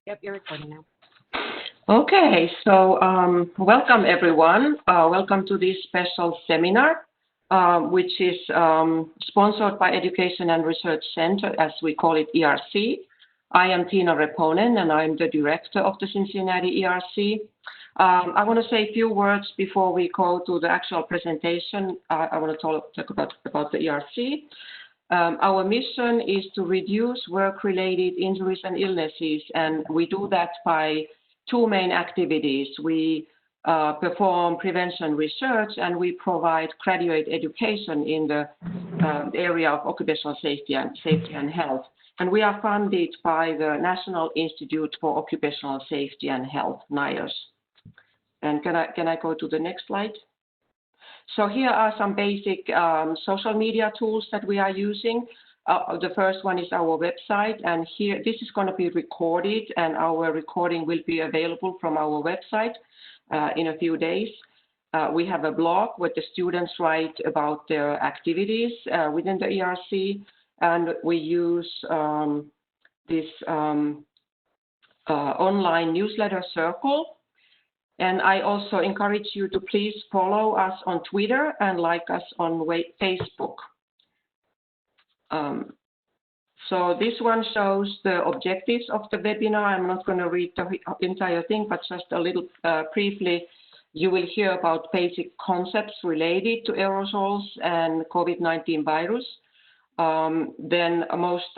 Yep, you're recording now. Okay, so welcome everyone. Welcome to this special seminar, which is sponsored by Education and Research Center, as we call it, ERC. I am Tina Reponen, and I'm the director of the Cincinnati ERC. I want to say a few words before we go to the actual presentation. I want to talk about the ERC. Our mission is to reduce work-related injuries and illnesses, and we do that by two main activities. We perform prevention research, and we provide graduate education in the area of occupational safety and health. And we are funded by the National Institute for Occupational Safety and Health, NIOS. And can I go to the next slide? So here are some basic social media tools that we are using. The first one is our website, and here this is going to be recorded, and our recording will be available from our website in a few days. We have a blog where the students write about their activities within the ERC, and we use this online newsletter circle. And I also encourage you to please follow us on Twitter and like us on Facebook. So this one shows the objectives of the webinar. I'm not going to read the entire thing, but just a little briefly, you will hear about basic concepts related to aerosols and COVID-19 virus. Then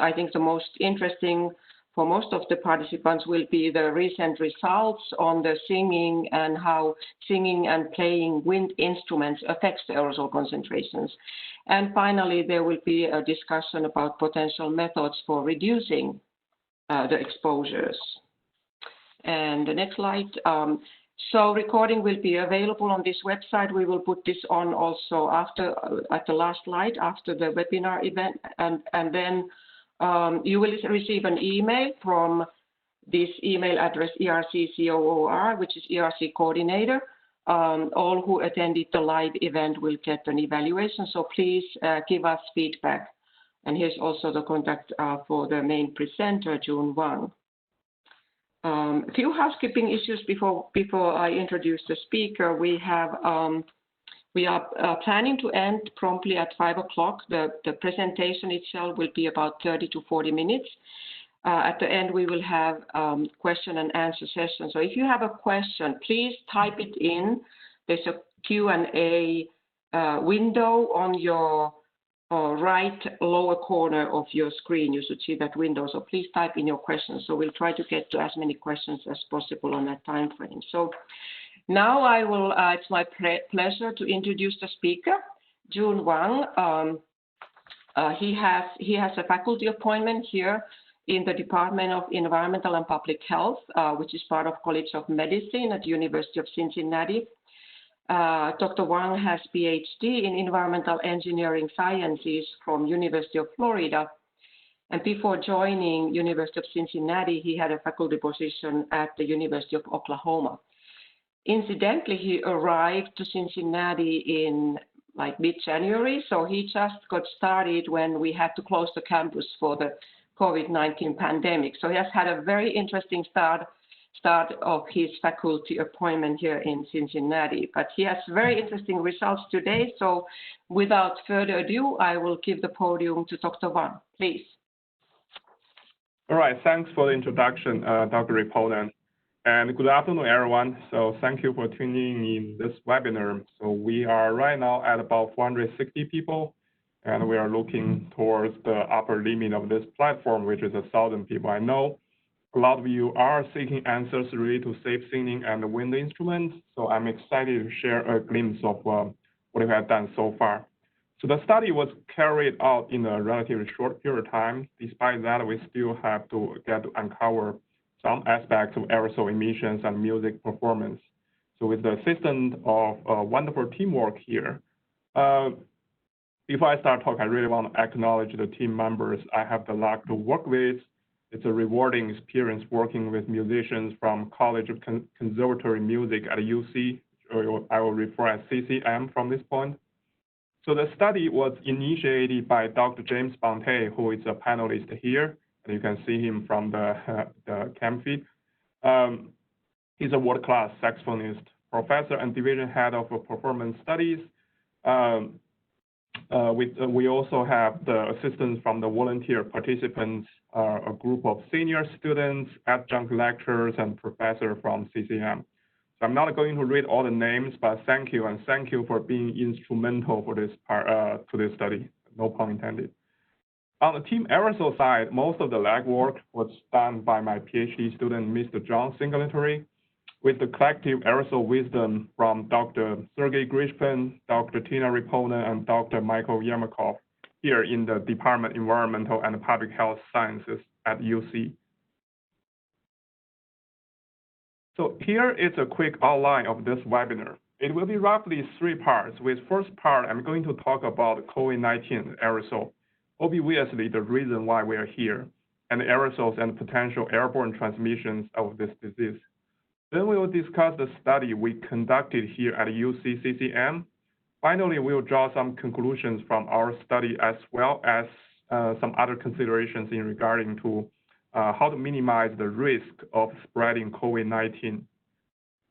I think the most interesting for most of the participants will be the recent results on the singing and how singing and playing wind instruments affects the aerosol concentrations. And finally, there will be a discussion about potential methods for reducing the exposures. And the next slide. So recording will be available on this website. We will put this on also at the last slide after the webinar event, and then you will receive an email from this email address, ERCCOOR, which is ERC coordinator. All who attended the live event will get an evaluation, so please give us feedback. And here's also the contact for the main presenter, June 1. A few housekeeping issues before I introduce the speaker. We are planning to end promptly at 5 o'clock. The presentation itself will be about 30 to 40 minutes. At the end, we will have question and answer session. So if you have a question, please type it in. There's a Q&A window on your right lower corner of your screen. You should see that window. So please type in your questions. So we'll try to get to as many questions as possible on that time frame. So now I will, it's my pleasure to introduce the speaker, June Wang. He has a faculty appointment here in the Department of Environmental and Public Health, which is part of College of Medicine at the University of Cincinnati. Dr. Wang has PhD in Environmental Engineering Sciences from University of Florida. And before joining University of Cincinnati, he had a faculty position at the University of Oklahoma. Incidentally, he arrived to Cincinnati in like mid-January, so he just got started when we had to close the campus for the COVID-19 pandemic. So he has had a very interesting start of his faculty appointment here in Cincinnati. But he has very interesting results today. So without further ado, I will give the podium to Dr. Wang, please. All right, thanks for the introduction, Dr. Reponen. And good afternoon, everyone. So thank you for tuning in this webinar. So we are right now at about 460 people, and we are looking towards the upper limit of this platform, which is 1,000 people. I know a lot of you are seeking answers related to safe singing and wind instruments. So I'm excited to share a glimpse of what we have done so far. So the study was carried out in a relatively short period of time. Despite that, we still have to get to uncover some aspects of aerosol emissions and music performance. So with the assistance of wonderful teamwork here, before I start talking, I really want to acknowledge the team members I have the luck to work with. It's a rewarding experience working with musicians from College of Conservatory Music at UC, or I will refer as CCM from this point. So the study was initiated by Dr. James Bonte, who is a panelist here. And you can see him from the cam feed. He's a world-class saxophonist, professor and division head of performance studies. We also have the assistance from the volunteer participants, a group of senior students, adjunct lecturers, and professor from CCM. So I'm not going to read all the names, but thank you, and thank you for being instrumental for this part, to this study, no pun intended. On the Team Aerosol side, most of the legwork was done by my PhD student, Mr. John Singletary, with the collective aerosol wisdom from Dr. Sergey Grishkin, Dr. Tina Riponen, and Dr. Michael Yermakov here in the Department of Environmental and Public Health Sciences at UC. So here is a quick outline of this webinar. It will be roughly 3 parts. With first part, I'm going to talk about COVID-19 aerosol, obviously the reason why we are here, and the aerosols and potential airborne transmissions of this disease. Then we will discuss the study we conducted here at UC CCM. Finally, we will draw some conclusions from our study as well as some other considerations in regarding to how to minimize the risk of spreading COVID-19.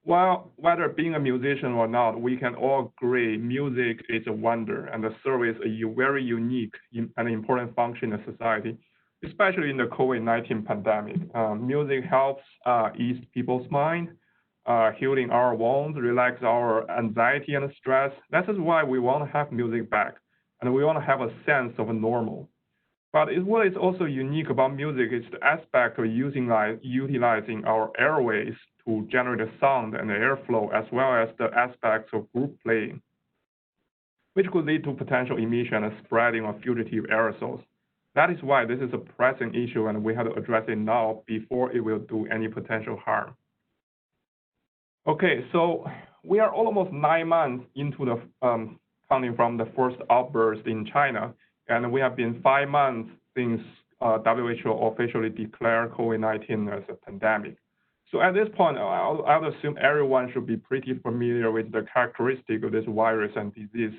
Well, whether being a musician or not, we can all agree music is a wonder and serves a very unique and important function in society, especially in the COVID-19 pandemic. Music helps ease people's mind, healing our wounds, relax our anxiety and stress. That is why we want to have music back, and we want to have a sense of normal. But what is also unique about music is the aspect of utilizing our airways to generate the sound and the airflow, as well as the aspects of group playing, which could lead to potential emission and spreading of fugitive aerosols. That is why this is a pressing issue, and we have to address it now before it will do any potential harm. Okay, so we are almost 9 months into the counting from the first outburst in China, and we have been 5 months since WHO officially declared COVID-19 as a pandemic. So at this point, I would assume everyone should be pretty familiar with the characteristic of this virus and disease.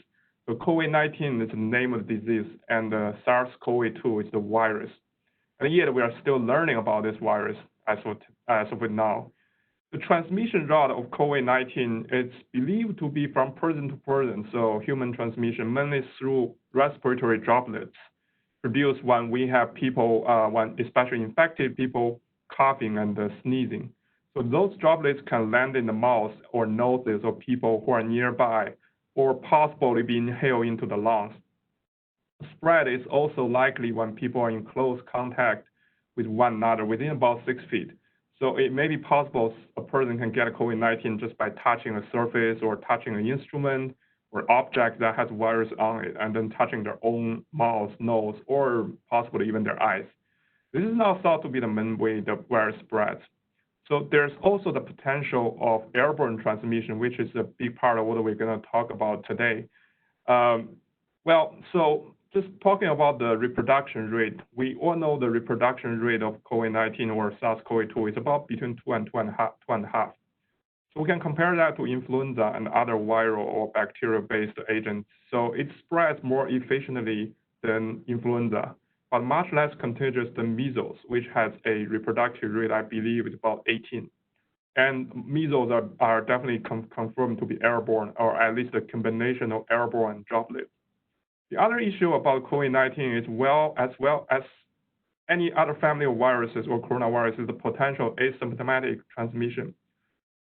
So COVID-19 is the name of the disease, and SARS-CoV-2 is the virus. And yet we are still learning about this virus as of now. The transmission route of COVID-19 is believed to be from person to person, so human transmission, mainly through respiratory droplets produced when we have people, especially infected people, coughing and sneezing. So those droplets can land in the mouth or noses of people who are nearby, or possibly be inhaled into the lungs. Spread is also likely when people are in close contact with one another within about 6 feet. So it may be possible a person can get COVID-19 just by touching a surface or touching an instrument or object that has virus on it, and then touching their own mouth, nose, or possibly even their eyes. This is now thought to be the main way the virus spreads. So there's also the potential of airborne transmission, which is a big part of what we're going to talk about today. So just talking about the reproduction rate, we all know the reproduction rate of COVID-19 or SARS-CoV-2 is about between 2 and 2.5. So we can compare that to influenza and other viral or bacterial-based agents. So it spreads more efficiently than influenza, but much less contagious than measles, which has a reproductive rate, I believe, is about 18. And measles are definitely confirmed to be airborne, or at least a combination of airborne and droplets. The other issue about COVID-19 is, as well as any other family of viruses or coronavirus, is the potential asymptomatic transmission.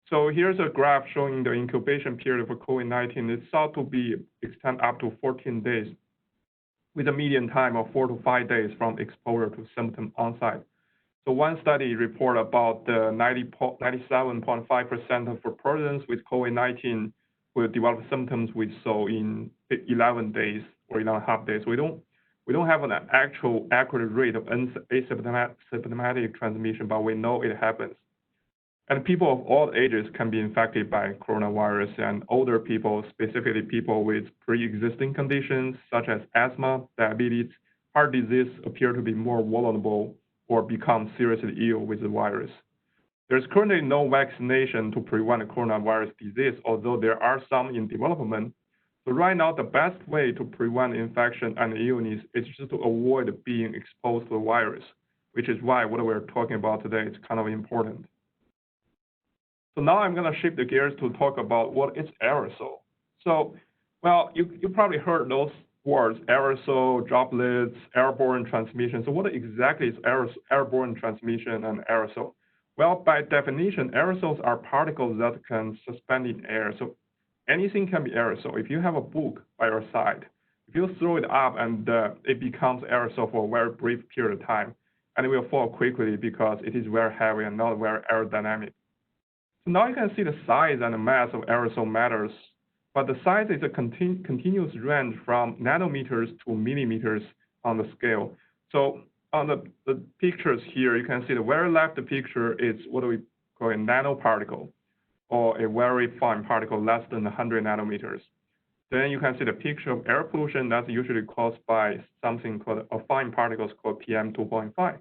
So here's a graph showing the incubation period for COVID-19. It's thought to be extend up to 14 days, with a median time of 4 to 5 days from exposure to symptom onset. So one study report about 97.5% of persons with COVID-19 will develop symptoms in 11 days or 11.5 days. We don't have an actual accurate rate of asymptomatic transmission, but we know it happens. And people of all ages can be infected by coronavirus, and older people, specifically people with pre-existing conditions such as asthma, diabetes, heart disease, appear to be more vulnerable or become seriously ill with the virus. There's currently no vaccination to prevent coronavirus disease, although there are some in development. So right now, the best way to prevent infection and illness is just to avoid being exposed to the virus, which is why what we're talking about today is kind of important. So now I'm going to shift the gears to talk about what is aerosol. So, well, you probably heard those words, aerosol, droplets, airborne transmission. So what exactly is airborne transmission and aerosol? Well, by definition, aerosols are particles that can suspend in air. So anything can be aerosol. If you have a book by your side, if you throw it up and it becomes aerosol for a very brief period of time, and it will fall quickly because it is very heavy and not very aerodynamic. So now you can see the size and the mass of aerosol matters, but the size is a continuous range from nanometers to millimeters on the scale. So on the pictures here, you can see the very left picture is what we call a nanoparticle, or a very fine particle less than 100 nanometers. Then you can see the picture of air pollution that's usually caused by something called a fine particles called PM2.5.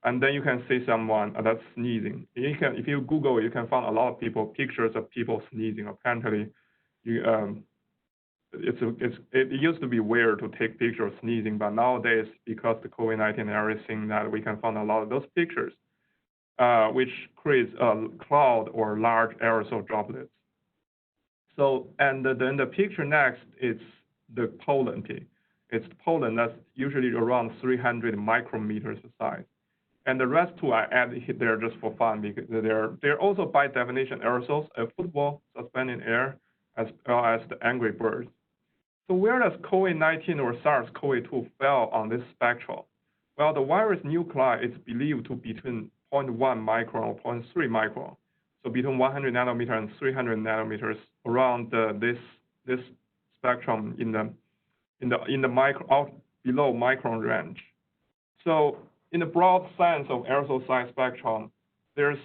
And then you can see someone that's sneezing. If you Google, you can find a lot of pictures of people sneezing. Apparently, it used to be weird to take pictures of sneezing, but nowadays, because the COVID-19 and everything, that we can find a lot of those pictures, which creates a cloud or large aerosol droplets. So, and then the picture next is the pollen. It's pollen that's usually around 300 micrometers size. And the rest two I add there just for fun because they're also by definition aerosols, a football suspended in air, as well as the Angry Birds. So where does COVID-19 or SARS-CoV-2 fall on this spectrum? Well, the virus nuclei is believed to be between 0.1 micron or 0.3 micron. So between 100 nanometer and 300 nanometers around this spectrum in the micro out below micron range. So in the broad sense of aerosol size spectrum, there's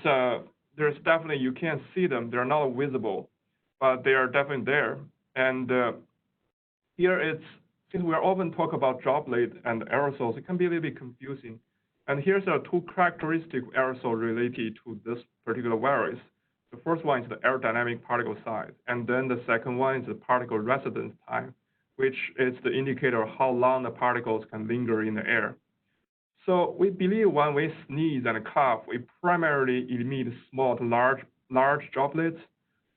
definitely, you can't see them. They're not visible, but they are definitely there. And here it's, since we often talk about droplet and aerosols, it can be a little bit confusing. And here's two characteristic aerosol related to this particular virus. The first one is the aerodynamic particle size, and then the second one is the particle residence time, which is the indicator of how long the particles can linger in the air. So we believe when we sneeze and cough, we primarily emit small to large droplets,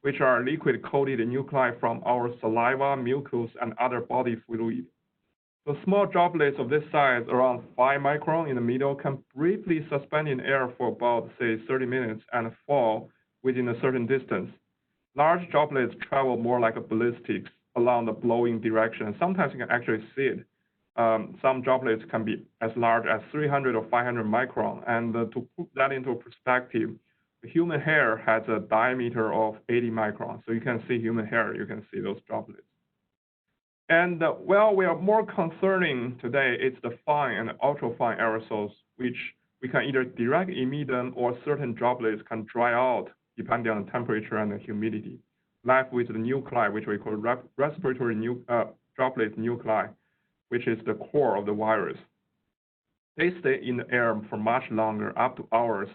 which are liquid-coated nuclei from our saliva, mucus, and other body fluid. So small droplets of this size, around 5 micron in the middle, can briefly suspend in air for about, say, 30 minutes and fall within a certain distance. Large droplets travel more like a ballistics along the blowing direction. Sometimes you can actually see it. Some droplets can be as large as 300 or 500 micron. And to put that into perspective, the human hair has a diameter of 80 microns. So you can see human hair, you can see those droplets. And well, we are more concerning today, it's the fine and ultrafine aerosols, which we can either directly emit them or certain droplets can dry out depending on the temperature and the humidity, left with the nuclei, which we call respiratory droplet nuclei, which is the core of the virus. They stay in the air for much longer, up to hours,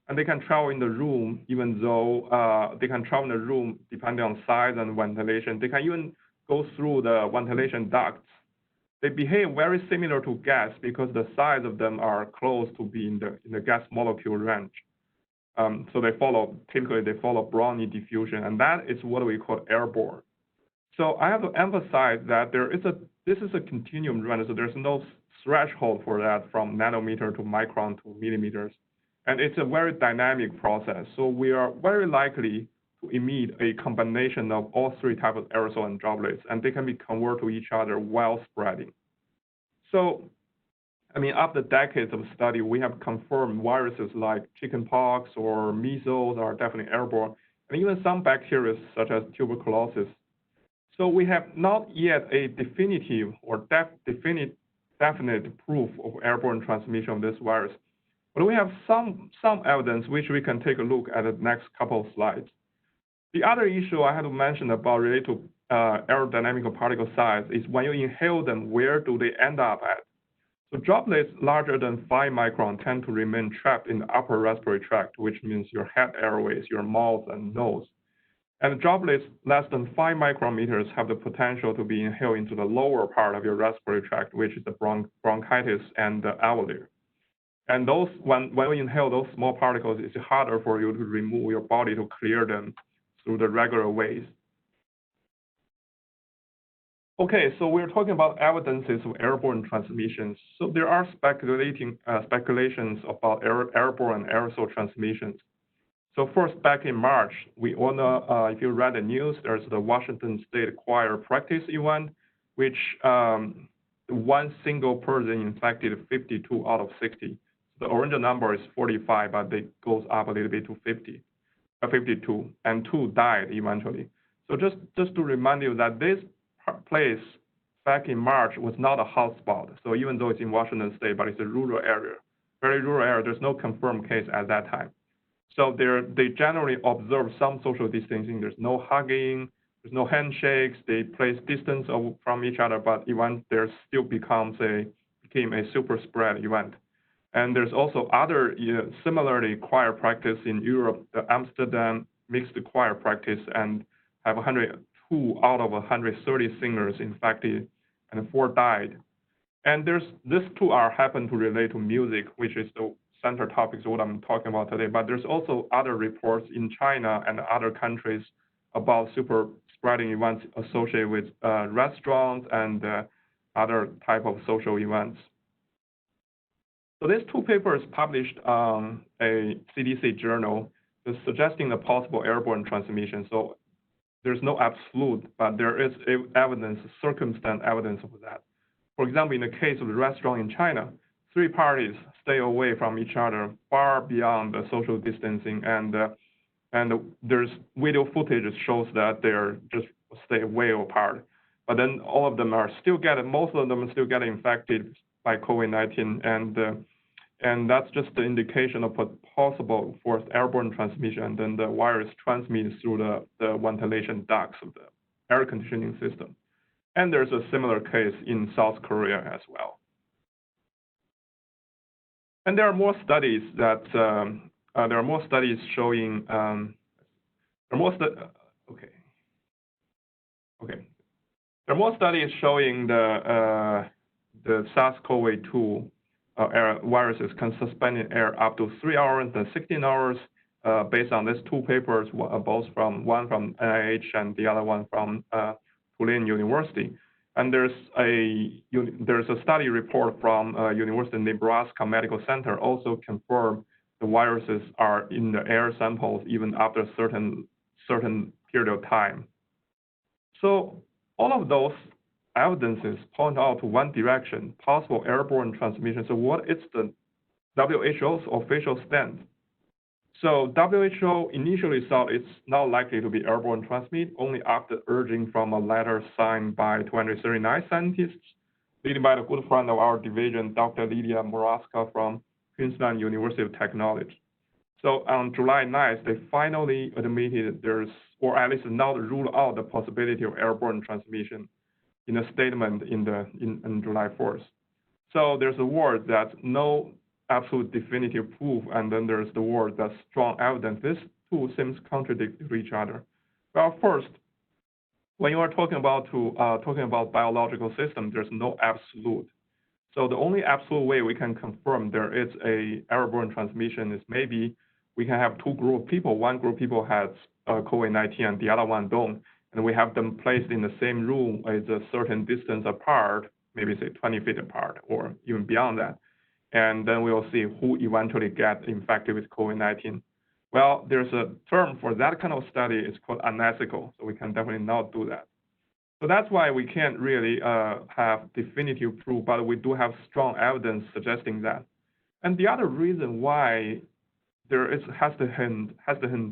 and they can travel in the room, even though they can travel in the room depending on size and ventilation. They can even go through the ventilation ducts. They behave very similar to gas because the size of them are close to be in the gas molecule range. So typically they follow Brownian diffusion, and that is what we call airborne. So I have to emphasize that this is a continuum range, so there's no threshold for that from nanometer to micron to millimeters. And it's a very dynamic process. So we are very likely to emit a combination of all three types of aerosol and droplets, and they can be converted to each other while spreading. So, I mean, after decades of study, we have confirmed viruses like chickenpox or measles are definitely airborne, and even some bacteria such as tuberculosis. So we have not yet a definitive or definite proof of airborne transmission of this virus, but we have some evidence which we can take a look at the next couple of slides. The other issue I had to mention about related to aerodynamic particle size is when you inhale them, where do they end up at? So droplets larger than 5 micron tend to remain trapped in the upper respiratory tract, which means your head airways, your mouth and nose. And droplets less than 5 micrometers have the potential to be inhaled into the lower part of your respiratory tract, which is the bronchitis and the alveoli. And those, when you inhale those small particles, it's harder for you to remove your body to clear them through the regular ways. Okay, so we're talking about evidences of airborne transmissions. So there are speculations about airborne and aerosol transmissions. So first, back in March, we all know, if you read the news, there's the Washington State choir practice event, which one single person infected 52 out of 60. The original number is 45, but it goes up a little bit to 52, and 2 died eventually. So just to remind you that this place back in March was not a hotspot. So even though it's in Washington State, but it's a rural area, very rural area, there's no confirmed case at that time. So they generally observe some social distancing. There's no hugging, there's no handshakes. They place distance from each other, but event there still became a super spread event. And there's also other similarly choir practice in Europe, the Amsterdam mixed choir practice, and have 102 out of 130 singers infected, and 4 died. And these 2 happen to relate to music, which is the center topics of what I'm talking about today. But there's also other reports in China and other countries about super spreading events associated with restaurants and other type of social events. So these 2 papers published on a CDC journal is suggesting a possible airborne transmission. So there's no absolute, but there is evidence, circumstantial evidence of that. For example, in the case of the restaurant in China, 3 parties stay away from each other far beyond the social distancing, and there's video footage that shows that they're just stay way apart. But then all of them are still most of them are still getting infected by COVID-19, and that's just the indication of a possible fourth airborne transmission. And then the virus transmits through the ventilation ducts of the air conditioning system. And there's a similar case in South Korea as well. And there are more studies that showing There are more studies showing the SARS-CoV-2 viruses can suspend in air up to 3 hours and 16 hours, based on these 2 papers, both one from NIH and the other one from Tulane University. And there's a study report from University of Nebraska Medical Center also confirm the viruses are in the air samples even after a certain period of time. So all of those evidences point out to one direction, possible airborne transmission. So what is the WHO's official stand? So WHO initially thought it's not likely to be airborne transmit, only after urging from a letter signed by 239 scientists, led by a good friend of our division, Dr. Lydia Moraska from Queensland University of Technology. So on July 9th, they finally admitted or at least not ruled out the possibility of airborne transmission in a statement in July 4th. So there's a word that's no absolute definitive proof, and then there's the word that's strong evidence. These 2 seems contradict to each other. Well, first, when you are talking about biological systems, there's no absolute. So the only absolute way we can confirm there is a airborne transmission is maybe we can have 2 groups of people. One group of people has COVID-19 and the other one don't, and we have them placed in the same room with a certain distance apart, maybe say 20 feet apart or even beyond that. And then we'll see who eventually gets infected with COVID-19. Well, there's a term for that kind of study. It's called unethical, so we can definitely not do that. So that's why we can't really have definitive proof, but we do have strong evidence suggesting that. And the other reason why there is hesitant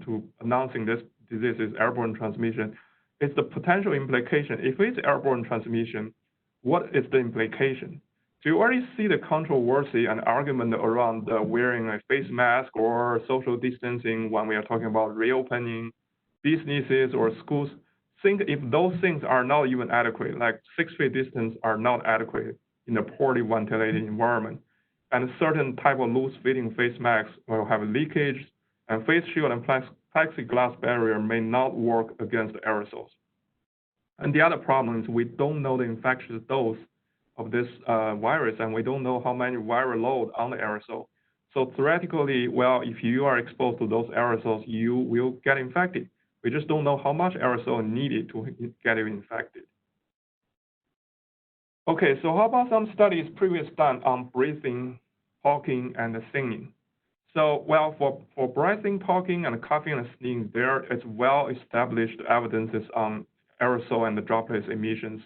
to announcing this disease is airborne transmission is the potential implication. If it's airborne transmission, what is the implication? So you already see the controversy and argument around wearing a face mask or social distancing when we are talking about reopening businesses or schools. Think if those things are not even adequate, like 6 feet distance are not adequate in a poorly ventilated environment, and a certain type of loose-fitting face masks will have leakage, and face shield and plexiglass barrier may not work against aerosols. And the other problem is we don't know the infectious dose of this virus, and we don't know how many viral load on the aerosol. So theoretically, well, if you are exposed to those aerosols, you will get infected. We just don't know how much aerosol needed to get you infected. Okay, so how about some studies previously done on breathing, talking, and singing? So, well, for breathing, talking, and coughing and sneezing, there is well-established evidences on aerosol and the droplet emissions.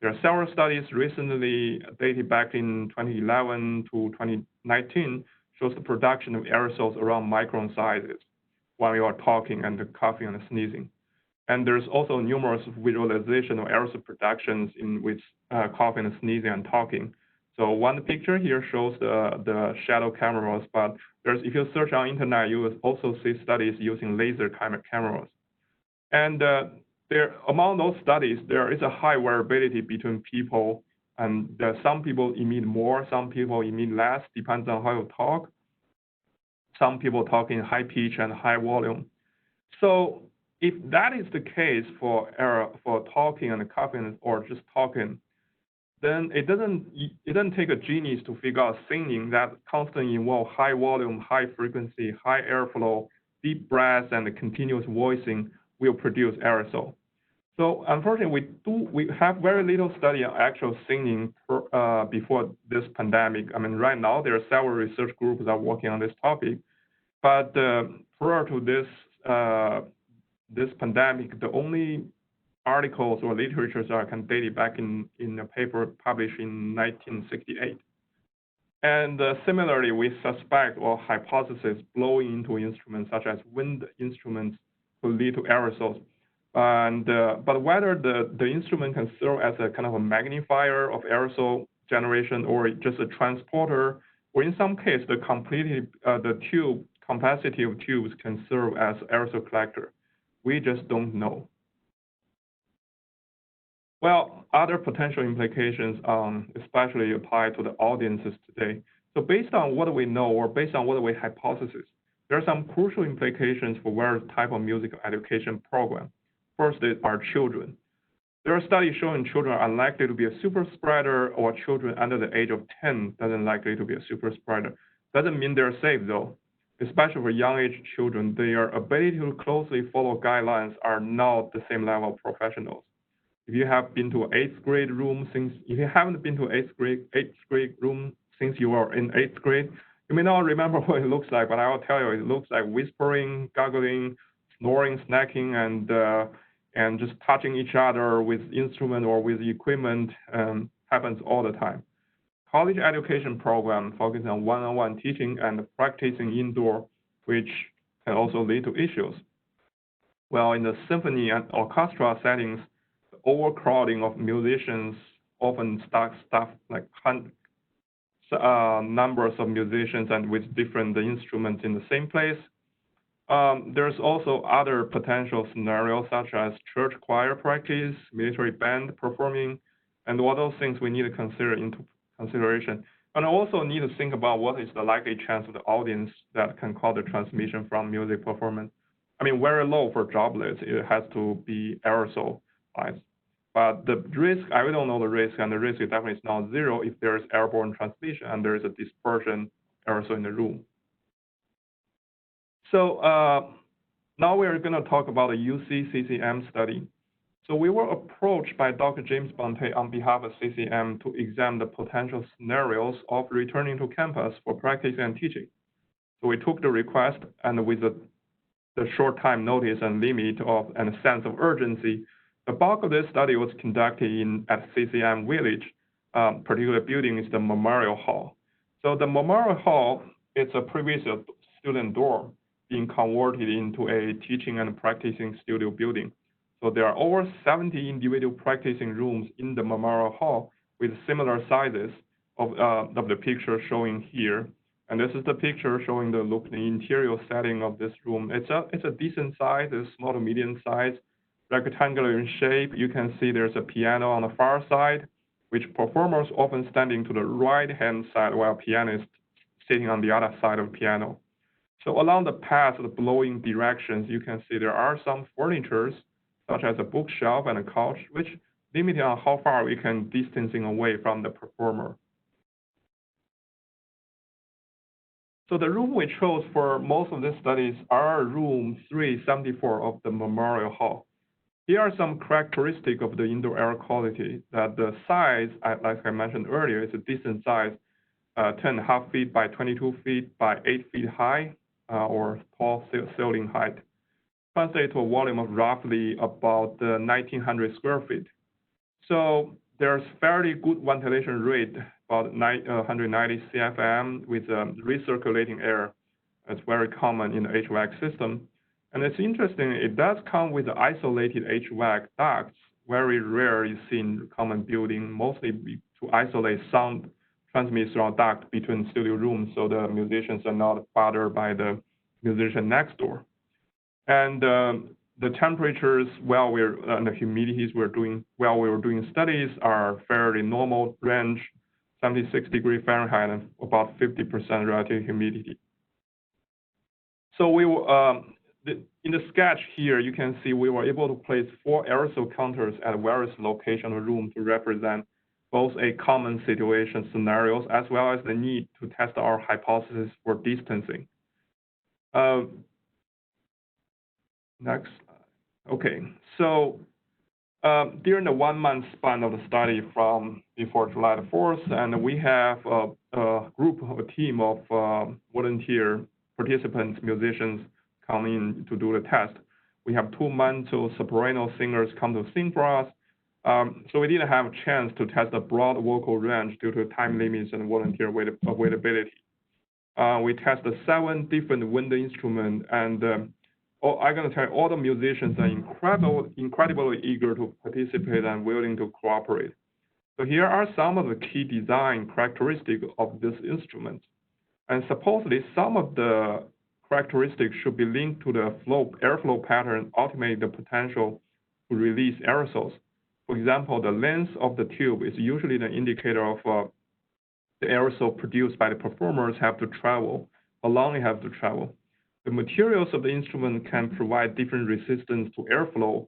There are several studies recently dated back in 2011 to 2019 shows the production of aerosols around micron sizes when you are talking and coughing and sneezing. And there's also numerous visualization of aerosol productions in which coughing and sneezing and talking. So one picture here shows the shadow cameras, but if you search on internet, you will also see studies using laser cameras. And among those studies, there is a high variability between people, and some people emit more, some people emit less, depends on how you talk. Some people talk in high pitch and high volume. So if that is the case for talking and coughing or just talking, then it doesn't take a genius to figure out singing that constantly involve high volume, high frequency, high airflow, deep breaths, and continuous voicing will produce aerosol. So unfortunately, we have very little study on actual singing before this pandemic. I mean, right now there are several research groups that are working on this topic, but prior to this pandemic, the only articles or literatures that can date it back in a paper published in 1968. And similarly, we suspect or hypothesis blowing into instruments such as wind instruments could lead to aerosols. And but whether the instrument can serve as a kind of a magnifier of aerosol generation or just a transporter, or in some case, the capacity of tubes can serve as aerosol collector. We just don't know. Well, other potential implications especially apply to the audiences today. So based on what we know or based on what we hypothesis, there are some crucial implications for various type of music education program. First are children. There are studies showing children are unlikely to be a super spreader, or children under the age of 10 doesn't likely to be a super spreader. Doesn't mean they're safe though. Especially for young age children, their ability to closely follow guidelines are not the same level of professionals. If you have been to 8th grade room if you haven't been to 8th grade room since you were in 8th grade, you may not remember what it looks like, but I will tell you, it looks like whispering, gargling, snoring, snacking, and just touching each other with instrument or with equipment happens all the time. College education program focusing on one-on-one teaching and practicing indoor, which can also lead to issues. Well, in the symphony and orchestra settings, the overcrowding of musicians often stuff like numbers of musicians and with different instruments in the same place. There's also other potential scenarios such as church choir practice, military band performing, and all those things we need to consider into consideration. And also need to think about what is the likely chance of the audience that can cause the transmission from music performance. I mean, very low for droplets, it has to be aerosol, right? But the risk, I don't know the risk, and the risk is definitely not zero if there is airborne transmission and there is a dispersion aerosol in the room. So now we're going to talk about a UC CCM study. So we were approached by Dr. James Bonte on behalf of CCM to examine the potential scenarios of returning to campus for practice and teaching. So we took the request, and with the short time notice and limit and a sense of urgency, the bulk of this study was conducted at CCM Village. Particular building is the Memorial Hall. So the Memorial Hall is a previous student dorm being converted into a teaching and practicing studio building. So there are over 70 individual practicing rooms in the Memorial Hall with similar sizes of the picture showing here. And this is the picture showing the interior setting of this room. It's a decent size, it's small to medium size, rectangular in shape. You can see there's a piano on the far side, which performers often standing to the right-hand side while pianist sitting on the other side of the piano. So along the path of the blowing directions, you can see there are some furnitures, such as a bookshelf and a couch, which limit on how far we can distancing away from the performer. So the room we chose for most of these studies are room 374 of the Memorial Hall. Here are some characteristics of the indoor air quality. That the size, like I mentioned earlier, is a decent size, 10.5 feet by 22 feet by 8 feet high, or tall ceiling height. Translate to a volume of roughly about 1,900 square feet. So there's fairly good ventilation rate, about 190 CFM with recirculating air. It's very common in the HVAC system. And it's interesting, it does come with isolated HVAC ducts, very rare is seen in common building, mostly to isolate sound transmitted through a duct between studio rooms so the musicians are not bothered by the musician next door. And the temperatures and the humidities we were doing studies are fairly normal range, 76 degrees Fahrenheit and about 50% relative humidity. So we were, in the sketch here, you can see we were able to place 4 aerosol counters at various locations of the room to represent both a common situation scenarios as well as the need to test our hypothesis for distancing. Next. Okay, so during the 1-month span of the study from before July the 4th, and we have a team of volunteer participants, musicians come in to do the test. We have 2 months of soprano singers come to sing for us. So we didn't have a chance to test a broad vocal range due to time limits and volunteer availability. We tested 7 different wind instruments, and I'm going to tell you, all the musicians are incredibly eager to participate and willing to cooperate. So here are some of the key design characteristics of this instrument. And supposedly, some of the characteristics should be linked to the airflow pattern, ultimately the potential to release aerosols. For example, the length of the tube is usually the indicator of the aerosol produced by the performers have to travel, how long they have to travel. The materials of the instrument can provide different resistance to airflow.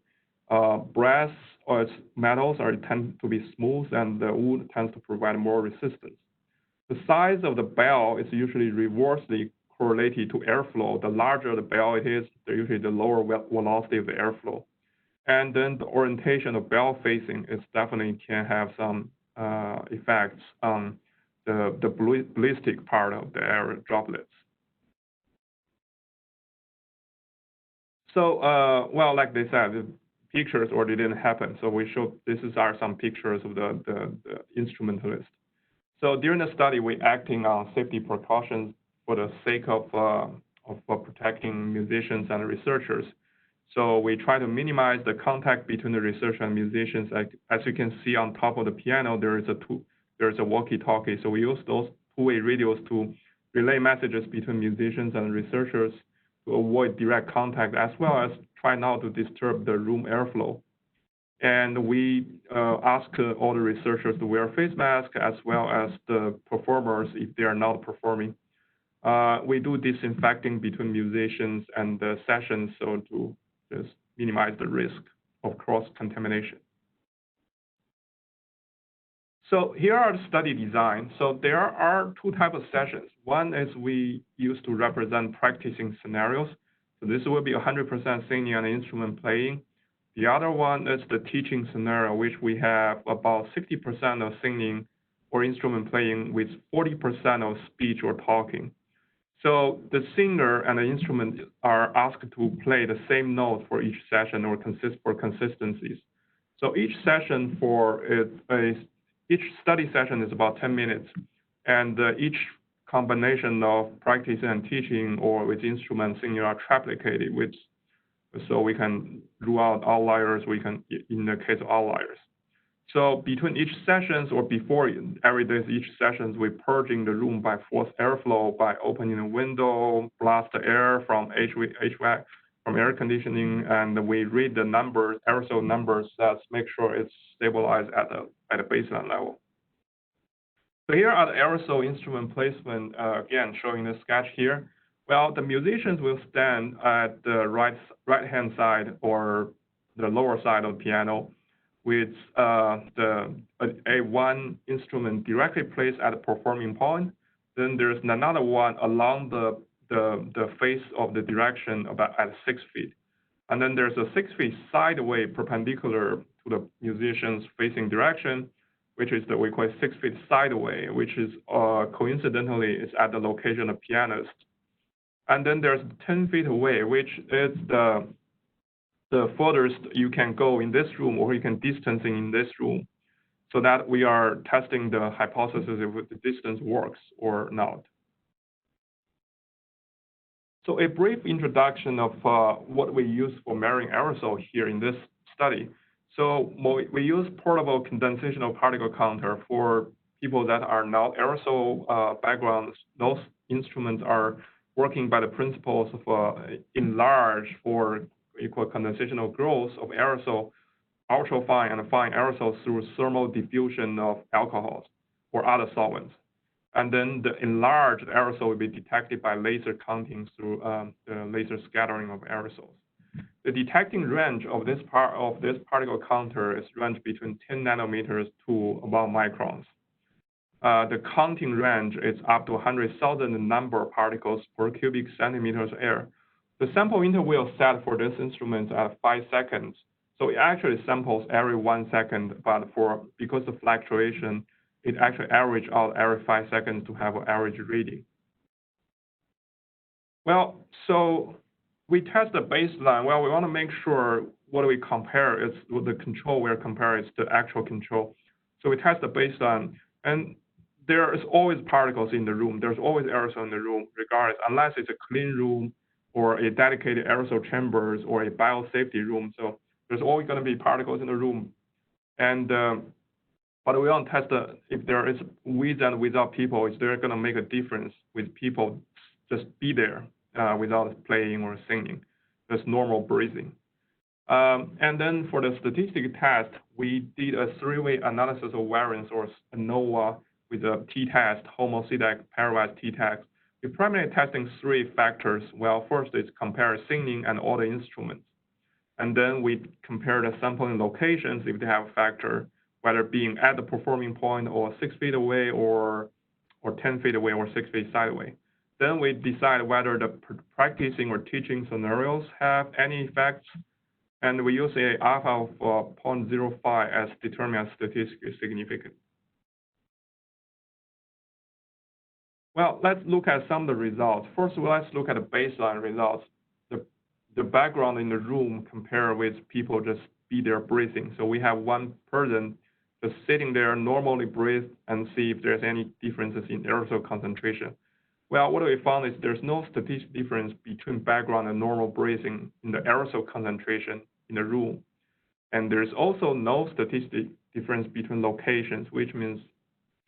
Brass or metals tend to be smooth, and the wood tends to provide more resistance. The size of the bell is usually reversely correlated to airflow. The larger the bell it is, usually the lower velocity of the airflow. And then the orientation of bell facing is definitely can have some effects on the ballistic part of the air droplets. So, well, like they said, the pictures already didn't happen. So we showed, are some pictures of the instrumentalist. So during the study, we acting on safety precautions for the sake of protecting musicians and researchers. So we try to minimize the contact between the researcher and musicians. As you can see on top of the piano, there is a walkie-talkie. So we use those two-way radios to relay messages between musicians and researchers to avoid direct contact, as well as try not to disturb the room airflow. And we ask all the researchers to wear face masks, as well as the performers if they are not performing. We do disinfecting between musicians and the sessions, so to just minimize the risk of cross-contamination. So here are the study design. So there are 2 types of sessions. One is we use to represent practicing scenarios. So this will be 100% singing and instrument playing. The other one is the teaching scenario, which we have about 60% of singing or instrument playing with 40% of speech or talking. So the singer and the instrument are asked to play the same note for each session or for consistencies. So each session each study session is about 10 minutes, and each combination of practice and teaching or with instrument singing are triplicated, so we can rule out outliers. In the case of outliers. So between each sessions or before every day each sessions, we're purging the room by forced airflow by opening the window, blast the air from HVAC, from air conditioning, and we read the numbers, aerosol numbers, that make sure it's stabilized at a baseline level. So here are the aerosol instrument placement, again, showing the sketch here. Well, the musicians will stand at the right-hand side or the lower side of the piano with one instrument directly placed at the performing point. Then there's another one along the face of the direction about at 6 feet. And then there's a 6 feet sideway perpendicular to the musician's facing direction, which is we call it 6 feet sideway, which is coincidentally is at the location of pianist. And then there's 10 feet away, which is the furthest you can go in this room, or you can distancing in this room, so that we are testing the hypothesis if the distance works or not. So a brief introduction of what we use for measuring aerosol here in this study. So we use portable condensational particle counter for people that are not aerosol backgrounds. Those instruments are working by the principles of enlarge for equal condensational growth of aerosol, ultrafine and fine aerosols through thermal diffusion of alcohols or other solvents. And then the enlarged aerosol will be detected by laser counting through the laser scattering of aerosols. The detecting range of this particle counter is range between 10 nanometers to about microns. The counting range is up to 100,000 number of particles per cubic centimeters of air. The sample interval set for this instrument at 5 seconds. So it actually samples every 1 second, but because of fluctuation, it actually averages out every 5 seconds to have an average reading. Well, so we test the baseline. Well, we want to make sure what we compare is with the control we're comparing is the actual control. So we test the baseline, and there is always particles in the room. There's always aerosol in the room, regardless, unless it's a clean room or a dedicated aerosol chambers or a biosafety room. So there's always going to be particles in the room. And but we want to test if there is with and without people, is there going to make a difference with people just be there without playing or singing, just normal breathing. And then for the statistic test, we did a 3-way analysis of variance or ANOVA with a t-test, homozygous pairwise t-test. We're primarily testing 3 factors. Well, first is compare singing and all the instruments. And then we compare the sampling locations if they have a factor, whether being at the performing point or 6 feet away or 10 feet away or 6 feet sideway. Then we decide whether the practicing or teaching scenarios have any effects. And we use a alpha of 0.05 as determined as statistically significant. Well, let's look at some of the results. First, let's look at the baseline results. The background in the room compared with people just be there breathing. So we have one person just sitting there, normally breathe, and see if there's any differences in aerosol concentration. Well, what we found is there's no statistic difference between background and normal breathing in the aerosol concentration in the room. And there's also no statistic difference between locations, which means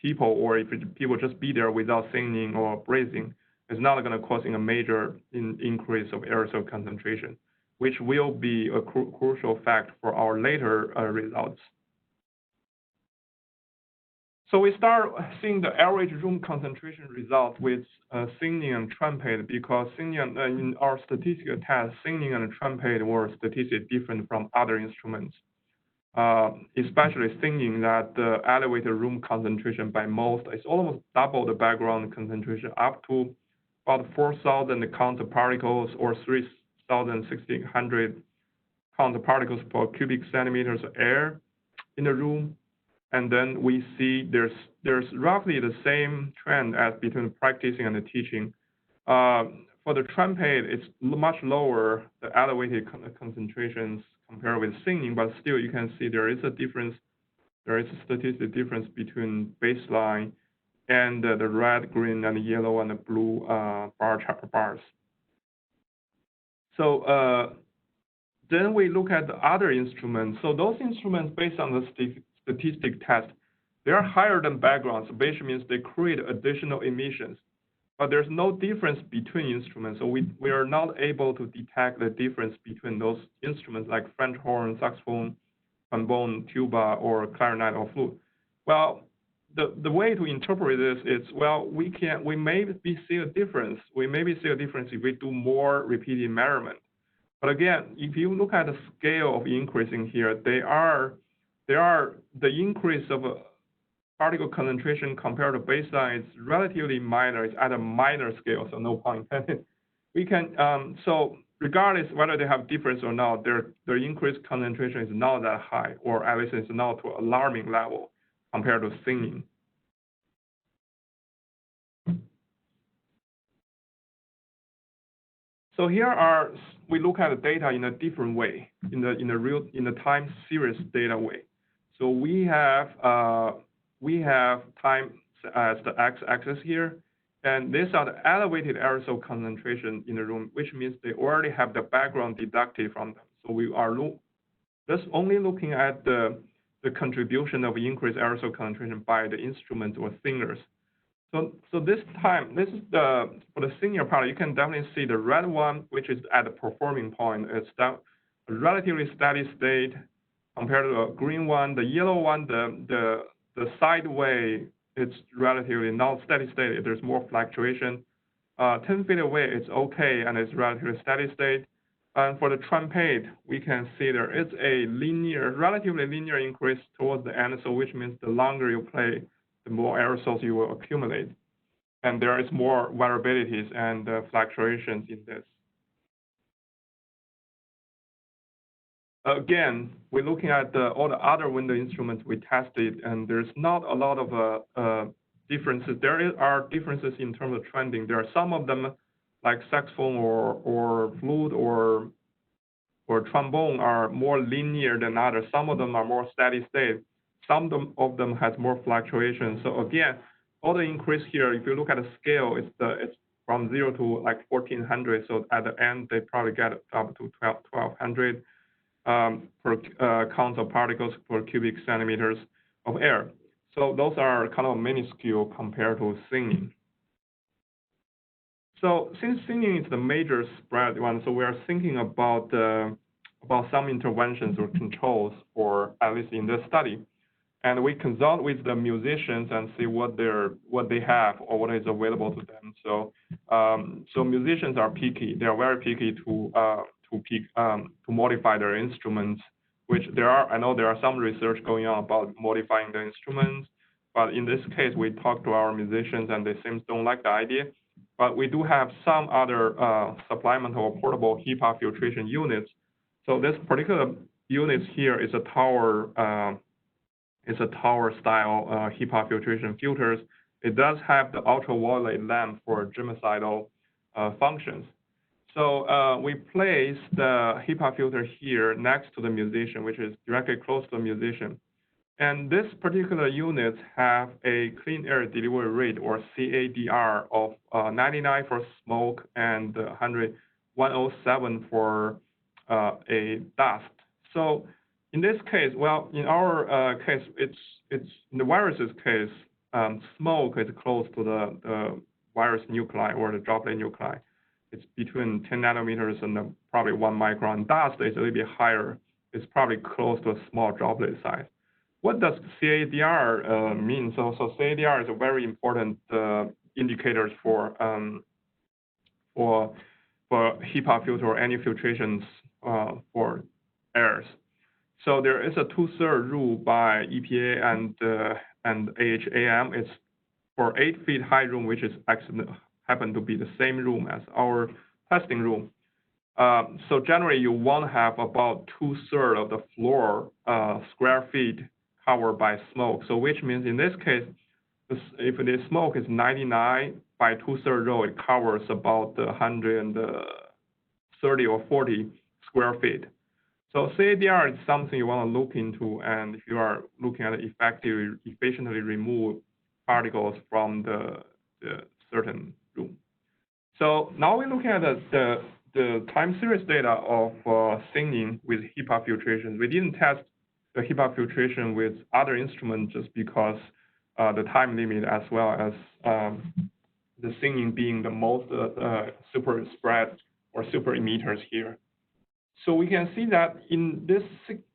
people, or if people just be there without singing or breathing, is not going to cause a major increase of aerosol concentration, which will be a crucial fact for our later results. So we start seeing the average room concentration result with singing and trumpet, because singing in our statistical test, singing and trumpet were statistically different from other instruments, especially singing that the elevated room concentration by most is almost double the background concentration, up to about 4,000 count particles or 3,600 count particles per cubic centimeters of air in the room. And then we see there's roughly the same trend as between practicing and the teaching. For the trumpet, it's much lower, the elevated concentrations compared with singing, but still you can see there is a difference. There is a statistical difference between baseline and the red, green, and yellow and the blue bars. So then we look at the other instruments. So those instruments based on the statistic test, they are higher than backgrounds, which means they create additional emissions. But there's no difference between instruments, so we are not able to detect the difference between those instruments like French horn, saxophone, trombone, tuba, or clarinet or flute. Well, the way to interpret this is, well, we may see a difference. We maybe see a difference if we do more repeated measurement. But again, if you look at the scale of increasing here, the increase of particle concentration compared to baseline is relatively minor. It's at a minor scale, so no pun intended. We can, so regardless whether they have difference or not, their increased concentration is not that high, or at least it's not to an alarming level compared to singing. So here we look at the data in a different way, in the time series data way. So we have time as the x-axis here, and these are the elevated aerosol concentration in the room, which means they already have the background deducted from them. So we are just only looking at the contribution of increased aerosol concentration by the instruments or singers. So this time, this is for the senior part, you can definitely see the red one, which is at the performing point. It's a relatively steady state compared to the green one. The yellow one, the sideway, it's relatively not steady state. There's more fluctuation. 10 feet away, it's okay, and it's relatively steady state. And for the trumpet, we can see there is a relatively linear increase towards the end, so which means the longer you play, the more aerosols you will accumulate. And there is more variabilities and fluctuations in this. Again, we're looking at all the other window instruments we tested, and there's not a lot of differences. There are differences in terms of trending. There are some of them, like saxophone or flute or trombone, are more linear than others. Some of them are more steady state. Some of them has more fluctuation. So again, all the increase here, if you look at the scale, it's from 0 to like 1400. So at the end, they probably get up to 1200 per count of particles per cubic centimeters of air. So those are kind of minuscule compared to singing. So since singing is the major spread one, so we are thinking about some interventions or controls for at least in this study. And we consult with the musicians and see what they have or what is available to them. So so musicians are picky. They are very picky to modify their instruments, which I know there are some research going on about modifying the instruments. But in this case, we talked to our musicians and they seem don't like the idea. But we do have some other supplemental or portable HEPA filtration units. So this particular unit here is a tower. It's a tower-style HEPA filtration filters. It does have the ultraviolet lamp for germicidal functions. So we place the HEPA filter here next to the musician, which is directly close to the musician. And this particular unit have a clean air delivery rate, or CADR, of 99 for smoke and 107 for a dust. So in this case, well, in our case, it's in the virus's case, smoke is close to the virus nuclei or the droplet nuclei. It's between 10 nanometers and probably 1 micron. Dust is a little bit higher. It's probably close to a small droplet size. What does CADR mean? So CADR is a very important indicator for HEPA filter or any filtrations for airs. So there is a 2/3 rule by EPA and AHAM. It's for 8 feet high room, which is actually happen to be the same room as our testing room. So generally, you want to have about 2/3 of the floor square feet covered by smoke. So which means in this case, if the smoke is 99 by 2/3 row, it covers about 130 or 40 square feet. So CADR is something you want to look into, and if you are looking at efficiently remove particles from the certain room. So now we're looking at the time series data of singing with HEPA filtration. We didn't test the HEPA filtration with other instruments just because the time limit, as well as the singing being the most super spread or super emitters here. So we can see that in this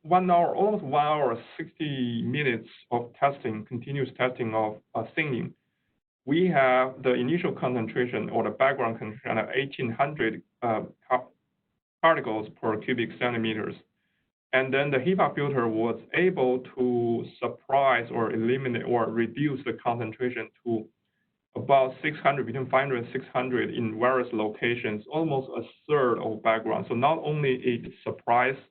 1 hour, almost 1 hour, 60 minutes of testing, continuous testing of singing, we have the initial concentration or the background concentration of 1,800 particles per cubic centimeters. And then the HEPA filter was able to suppress or eliminate or reduce the concentration to about 600, between 500 and 600 in various locations, almost a third of background. So not only it suppressed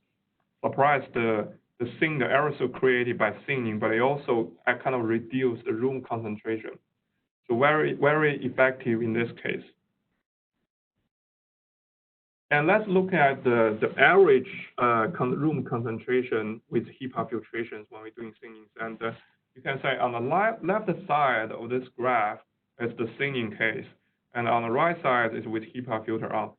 the aerosol created by thinning, but it also kind of reduced the room concentration. So very, very effective in this case. And let's look at the average room concentration with HEPA filtrations when we're doing thinnings. And you can say on the left side of this graph is the thinning case, and on the right side is with HEPA filter on.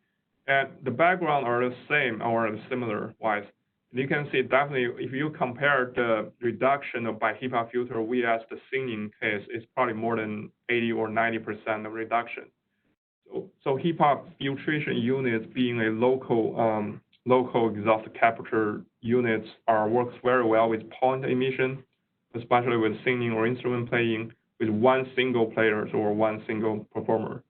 And the background are the same or similar wise. You can see definitely if you compare the reduction by HEPA filter vs the thinning case, it's probably more than 80 or 90% of reduction. So HEPA filtration units being a local exhaust capture units works very well with point emission, especially with singing or instrument playing with one single player or one single performer.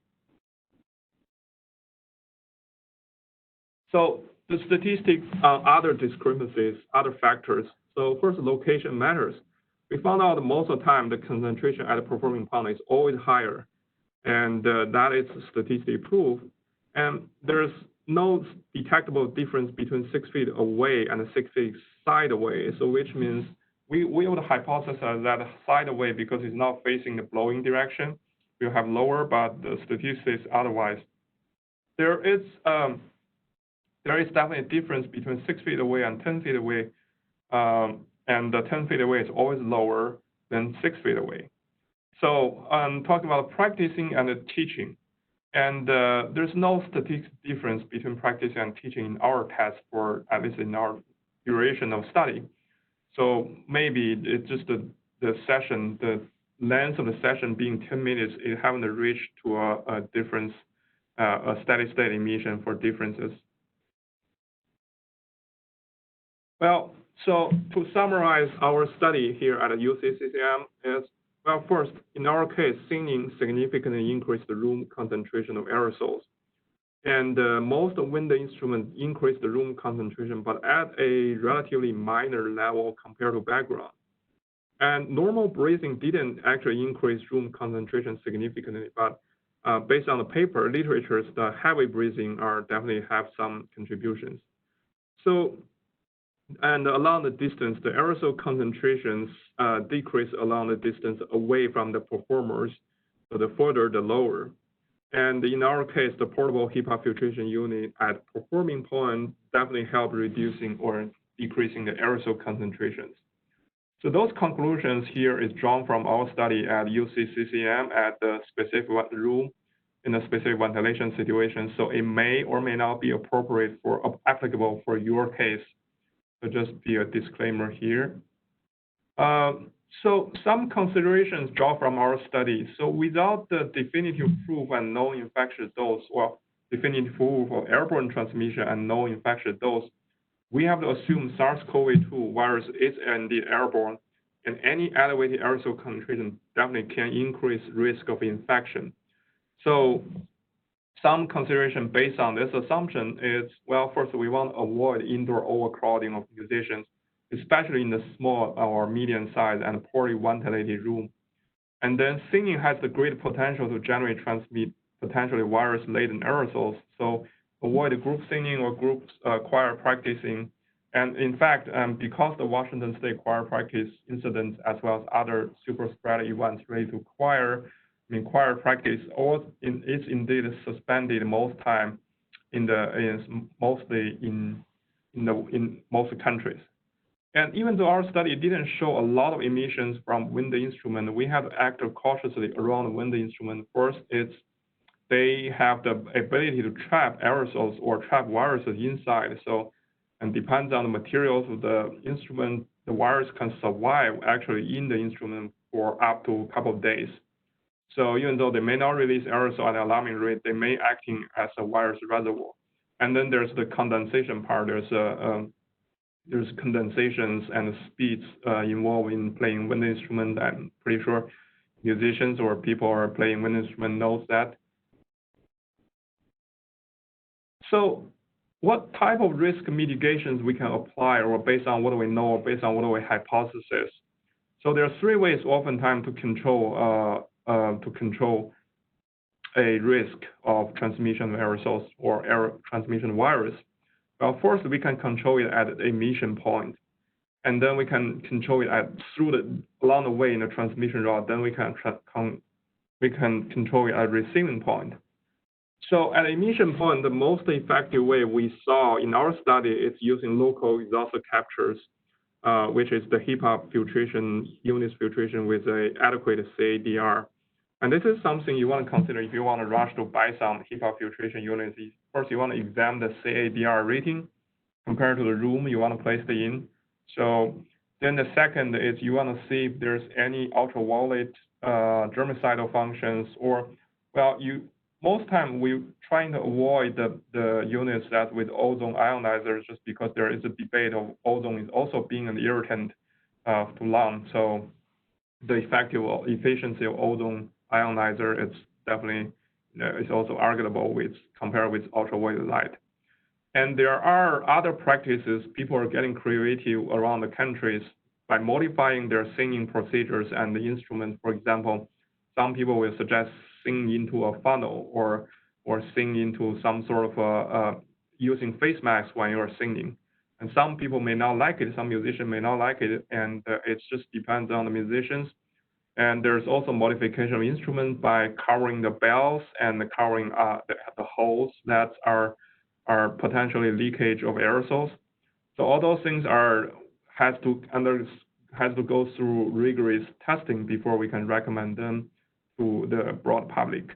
So the statistics on other discrepancies, other factors. So first, location matters. We found out most of the time the concentration at the performing point is always higher, and that is statistically proved. And there's no detectable difference between 6 feet away and 6 feet side away. So which means we would hypothesize that side away, because it's not facing the blowing direction, will have lower, but the statistics otherwise. There is definitely a difference between 6 feet away and 10 feet away, and the 10 feet away is always lower than 6 feet away. So I'm talking about practicing and teaching, and there's no statistical difference between practicing and teaching in our test, for at least in our duration of study. So maybe it's just the session, the length of the session being 10 minutes, it haven't reached to a difference, a steady state emission for differences. Well, so to summarize our study here at UC-CCM is, well, first, in our case, thinning significantly increased the room concentration of aerosols. And most wind instruments increased the room concentration, but at a relatively minor level compared to background. And normal breathing didn't actually increase room concentration significantly, but based on the paper literatures, the heavy breathing definitely have some contributions. So, and along the distance, the aerosol concentrations decrease along the distance away from the performers, so the further the lower. And in our case, the portable HEPA filtration unit at performing point definitely help reducing or decreasing the aerosol concentrations. So those conclusions here is drawn from our study at UC-CCM at the specific room in a specific ventilation situation. So it may or may not be appropriate for applicable for your case. So just be a disclaimer here. So some considerations drawn from our study. So without the definitive proof and known infectious dose, or definitive proof of airborne transmission and known infectious dose, we have to assume SARS-CoV-2 virus is indeed airborne, and any elevated aerosol concentration definitely can increase risk of infection. So some consideration based on this assumption is, well, first, we want to avoid indoor overcrowding of musicians, especially in the small or medium size and poorly ventilated room. And then singing has the great potential to transmit potentially virus-laden aerosols. So avoid group singing or group choir practicing. And in fact, because the Washington State choir practice incidents as well as other super spread events related to choir practice, is indeed suspended most time mostly in most countries. And even though our study didn't show a lot of emissions from wind instrument, we have to act cautiously around the wind instrument. First, they have the ability to trap aerosols or trap viruses inside. So, and depends on the materials of the instrument, the virus can survive actually in the instrument for up to a couple of days. So even though they may not release aerosol at an alarming rate, they may acting as a virus reservoir. And then there's the condensation part. There's condensations and speeds involved in playing wind instrument. I'm pretty sure musicians or people who are playing wind instrument knows that. So what type of risk mitigations we can apply, or based on what we know, or based on what we hypothesis. So there are three ways oftentimes to control a risk of transmission of aerosols or transmission virus. Well, first we can control it at the emission point, and then we can control it along the way in the transmission route. Then we can control it at receiving point. So at emission point, the most effective way we saw in our study is using local exhaust captures, which is the HEPA filtration, units filtration with an adequate CADR. And this is something you want to consider if you want to rush to buy some HEPA filtration units. First, you want to examine the CADR rating compared to the room you want to place it in. So then the second is you want to see if there's any ultraviolet germicidal functions, or, well, most time we're trying to avoid the units that with ozone ionizers, just because there is a debate of ozone is also being an irritant to lung. So the efficiency of ozone ionizer, it's definitely it's also arguable compared with ultraviolet light. And there are other practices. People are getting creative around the countries by modifying their singing procedures and the instruments. For example, some people will suggest sing into a funnel or sing into some sort of using face masks when you are singing. And some people may not like it. Some musicians may not like it, and it just depends on the musicians. And there's also modification of instruments by covering the bells and covering the holes that are potentially leakage of aerosols. So all those things has to go through rigorous testing before we can recommend them to the broad public.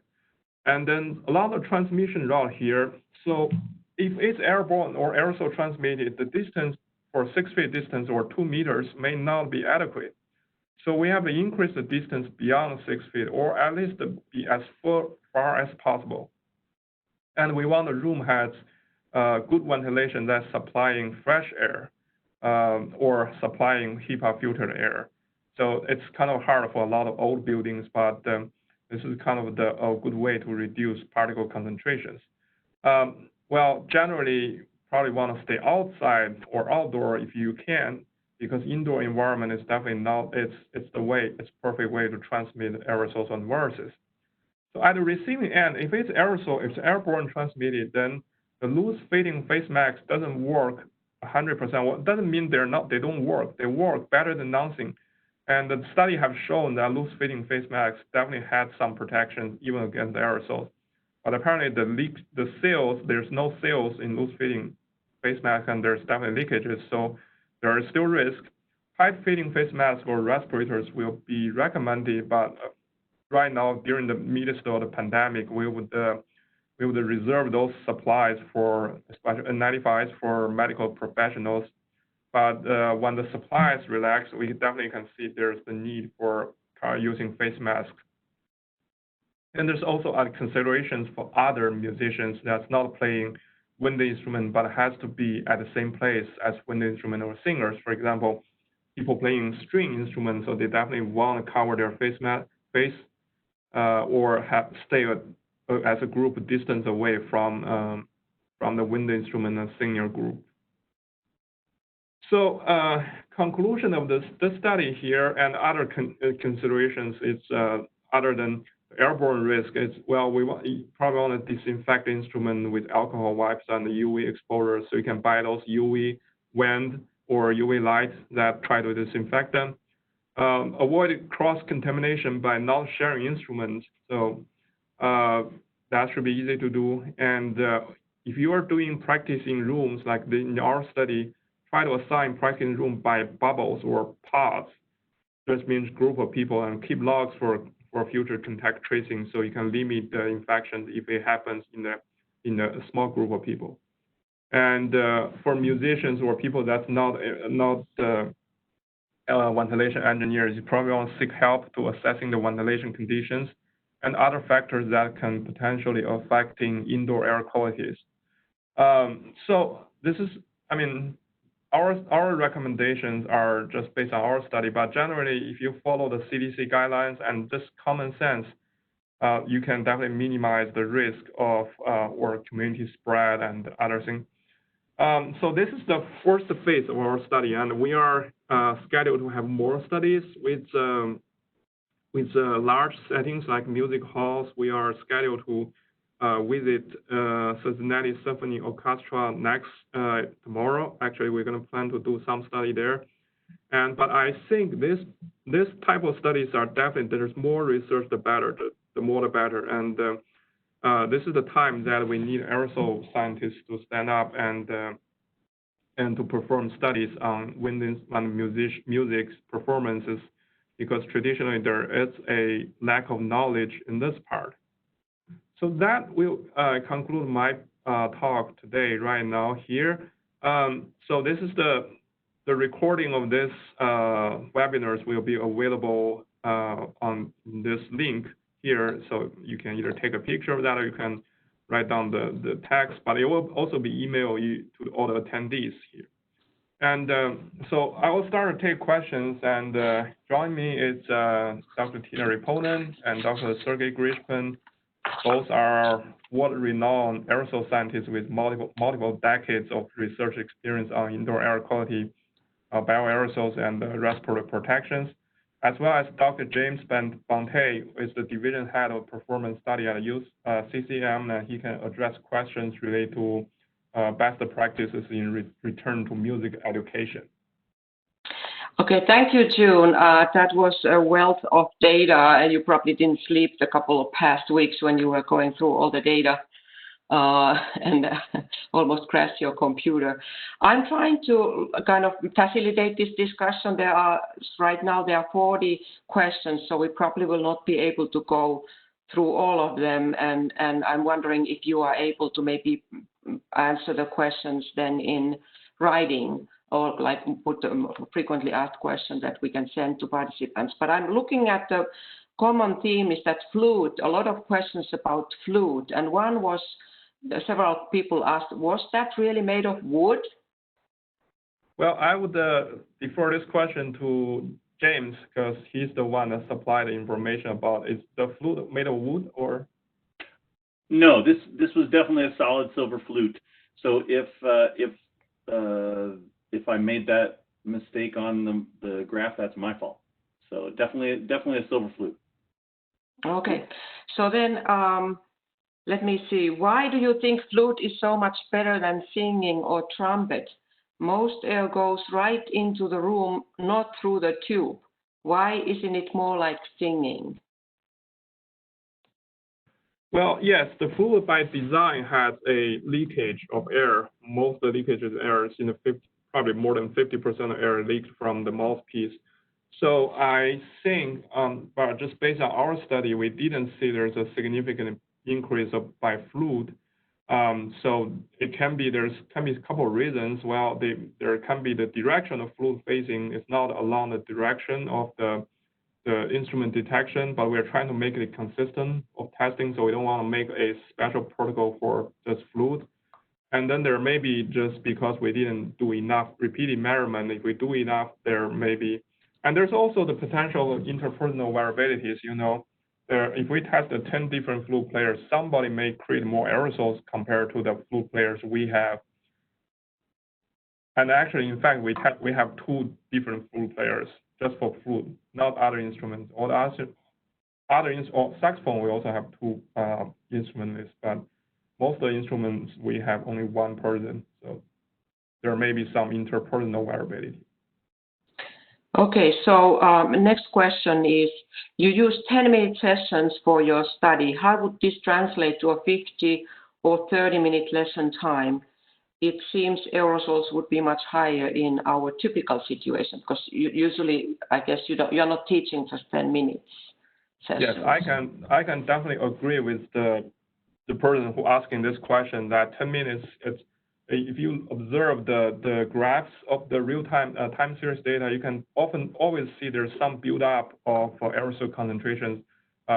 And then along the transmission route here, so if it's airborne or aerosol transmitted, the distance for 6 feet distance or 2 meters may not be adequate. So we have to increase the distance beyond 6 feet, or at least be as far as possible. And we want the room has good ventilation that's supplying fresh air or supplying HEPA filtered air. So it's kind of hard for a lot of old buildings, but this is kind of a good way to reduce particle concentrations. Well, generally, probably want to stay outside or outdoor if you can, because indoor environment is definitely not, it's perfect way to transmit aerosols and viruses. So at the receiving end, if it's aerosol, if it's airborne transmitted, then the loose fitting face mask doesn't work 100%. Well, it doesn't mean they don't work. They work better than nothing. And the study have shown that loose fitting face masks definitely had some protection even against aerosols. But apparently there's no sales in loose fitting face masks, and there's definitely leakages. So there is still risk. Tight fitting face masks or respirators will be recommended, but right now during the midst of the pandemic, we would reserve those supplies for, especially N95s for medical professionals. But when the supplies relax, we definitely can see there's the need for using face masks. And there's also other considerations for other musicians that's not playing wind instrument, but has to be at the same place as wind instrument or singers. For example, people playing string instruments, so they definitely want to cover their face or stay as a group distance away from the wind instrument and singer group. So conclusion of this study here and other considerations is other than airborne risk is, well, you probably want to disinfect the instrument with alcohol wipes and the UV exposure, so you can buy those UV wind or UV light that try to disinfect them. Avoid cross-contamination by not sharing instruments, so that should be easy to do. And if you are doing practice in rooms like in our study, try to assign practicing room by bubbles or pods. This means group of people, and keep logs for future contact tracing, so you can limit the infections if it happens in a small group of people. And for musicians or people that's not ventilation engineers, you probably want to seek help to assessing the ventilation conditions and other factors that can potentially affecting indoor air qualities. So this is, our recommendations are just based on our study, but generally, if you follow the CDC guidelines and just common sense, you can definitely minimize the risk of or community spread and other things. So this is the first phase of our study, and we are scheduled to have more studies with large settings like music halls. We are scheduled to visit Cincinnati Symphony Orchestra next tomorrow. Actually, we're going to plan to do some study there. But I think this type of studies are definitely, there's more research, the better, the more the better. And this is the time that we need aerosol scientists to stand up and to perform studies on wind and music performances, because traditionally there is a lack of knowledge in this part. So that will conclude my talk today right now here. So this is the recording of this webinars will be available on this link here. So you can either take a picture of that or you can write down the text, but it will also be emailed to all the attendees here. And so I will start to take questions, and join me is Dr. Tina Riponen and Dr. Sergey Grishkin. Both are world-renowned aerosol scientists with multiple decades of research experience on indoor air quality, bioaerosols, and respiratory protections, as well as Dr. James Bonte is the division head of performance study at CCM, and he can address questions related to best practices in return to music education. Okay, thank you, June. That was a wealth of data, and you probably didn't sleep the couple of past weeks when you were going through all the data and almost crashed your computer. I'm trying to kind of facilitate this discussion. Right now there are 40 questions, so we probably will not be able to go through all of them, and I'm wondering if you are able to maybe answer the questions then in writing, or like put frequently asked questions that we can send to participants. But I'm looking at the common theme is that flute, a lot of questions about flute, and one was, several people asked, was that really made of wood? Well, I would defer this question to James, because he's the one that supplied the information about, is the flute made of wood or? No, this was definitely a solid silver flute. So if I made that mistake on the graph, that's my fault. So definitely a silver flute. Okay, so then let me see. Why do you think flute is so much better than singing or trumpet? Most air goes right into the room, not through the tube. Why isn't it more like singing? Well, yes, the flute by design has a leakage of air. Most of the leakage of air is in the probably more than 50% of air leaked from the mouthpiece. So I think, but just based on our study, we didn't see there's a significant increase by flute. So it can be, there can be a couple of reasons. Well, there can be the direction of flute facing is not along the direction of the instrument detection, but we're trying to make it consistent of testing, so we don't want to make a special protocol for just flute. And then there may be just because we didn't do enough repeated measurement. If we do enough, there may be, and there's also the potential of interpersonal variabilities. You know, if we test the 10 different flute players, somebody may create more aerosols compared to the flute players we have. And actually, in fact, we have 2 different flute players just for flute, not other instruments. Or saxophone, we also have 2 instruments, but most of the instruments we have only 1 person. So there may be some interpersonal variability. Okay, so next question is, you use 10-minute sessions for your study. How would this translate to a 50 or 30-minute lesson time? It seems aerosols would be much higher in our typical situation, because usually, I guess you're not teaching for 10 minutes sessions. Yes, I can definitely agree with the person who asking this question that 10 minutes. If you observe the graphs of the real-time time series data, you can always see there's some build-up of aerosol concentrations